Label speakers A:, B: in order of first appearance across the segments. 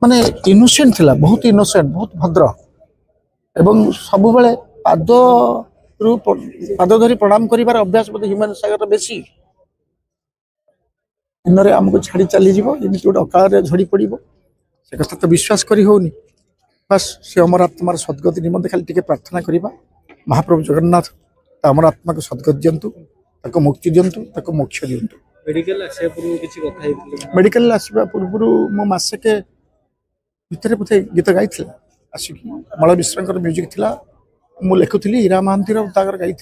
A: माने इनोसेंट थिला, बहुत इनोसेंट, बहुत भद्र एवं सब बेले पाद धरी प्रणाम कर अभ्यास बोधे ह्यूमन सागर बेसी दिन में आमको छाड़ी चली एमती गोटे अकाल झड़ी पड़ से कथा तो विश्वास करी होनी। बस से अमर आत्मार सद्गति निमंते खाली टिके प्रार्थना करवा महाप्रभु जगन्नाथ अमर आत्मा को सद्गति दिंतु, मुक्ति दिंतु, मोक्ष दिंतु। मेडिकल आसवा पूर्व मो मसेके भितर बोधे गीत गाई आसिक मल मिश्र म्यूजिक थिला मु लिखुली ईरा महांती गाई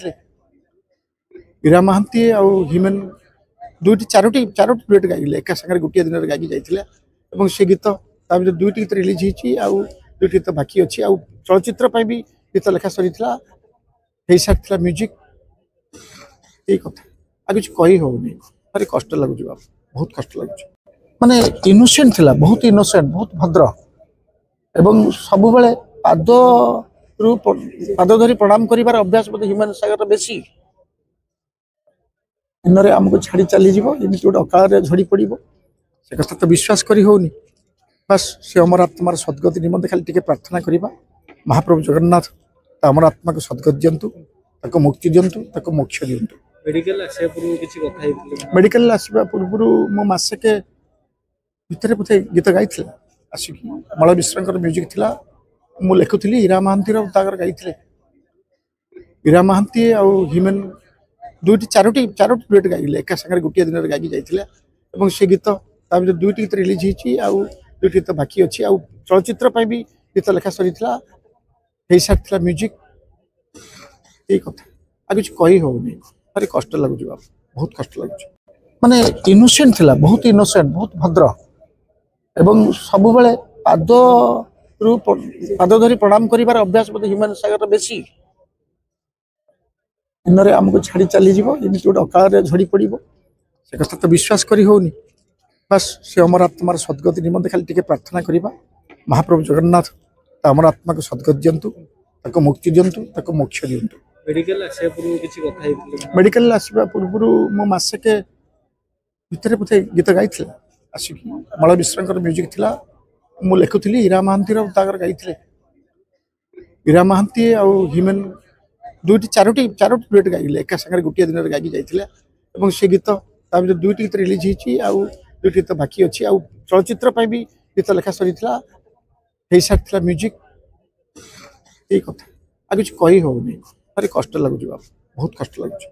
A: ईरा महांती आउ ह्यूमन दुईटी चारोटी डुएट गाइले एका सागर गोटे दिन गाई जाइए से गीत दुईटी गीत रिलीज होती दुईटी गीत बाकी अच्छी आ चलचित्र भी गीत लेखा सरी हो सारी म्यूजिक यही कथा आ कि कही होनी भारी कष्ट लगुच बहुत कष्ट लगुच माने इनोसेंट थिला, बहुत इनोसेंट, बहुत भद्र एवं सब बेले पाद धरी प्रणाम कर अभ्यास बोधे ह्यूमन सागर बेसी दिन में आमको छाड़ी चली एमती गोटे अकाल झड़ी पड़ से कथा तो विश्वास करी होनी। बस से अमर आत्मार सद्गति निमंते खाली टिके प्रार्थना करवा महाप्रभु जगन्नाथ अमर आत्मा को सद्गति दिंतु, मुक्ति दिंतु, मोक्ष दिंतु। मेडिकल आसवा पूर्व मो मसेके भितर बोधे गीत गाई आसिक मल मिश्र म्यूजिक थिला मु लिखुली ईरा महांती गाई ईरा महांती आउ ह्यूमन दुईटी चारोटी डुएट गाइले एका सागर गोटे दिन गाई जाइए से गीत दुईटी गीत रिलीज होती दुईटी गीत बाकी अच्छी आ चलचित्र भी गीत लेखा सरी हो सारी म्यूजिक यही कथा आ कि कही होनी भारी कष्ट लगुच बहुत कष्ट लगुच माने इनोसेंट थिला, बहुत इनोसेंट, बहुत भद्र एवं सब बेले पाद धरी प्रणाम कर अभ्यास बोधे ह्यूमन सागर बेसी दिन में आमको छाड़ी चली एमती गोटे अकाल झड़ी पड़ से कथा तो विश्वास करी होनी। बस से अमर आत्मार सद्गति निमंते खाली टिके प्रार्थना करवा महाप्रभु जगन्नाथ अमर आत्मा को सद्गति दिंतु, मुक्ति दिंतु, मोक्ष दिंतु। मेडिकल आसवा पूर्व मो मसेके भितर बोधे गीत गाई आसिक मल मिश्र म्यूजिक थिला मु लिखुली ईरा महांती गाई ईरा महांती आउ ह्यूमन दुईटी चारोटी डुएट गाइले एका सागर गोटे दिन गाई जाइए से गीत दुईटी गीत रिलीज होती दुईटी गीत बाकी अच्छी आ चलचित्र भी गीत लेखा सरी हो सारी म्यूजिक यही कथा आ कि कही होनी भारी कष्ट लगुच बहुत कष्ट लगुच।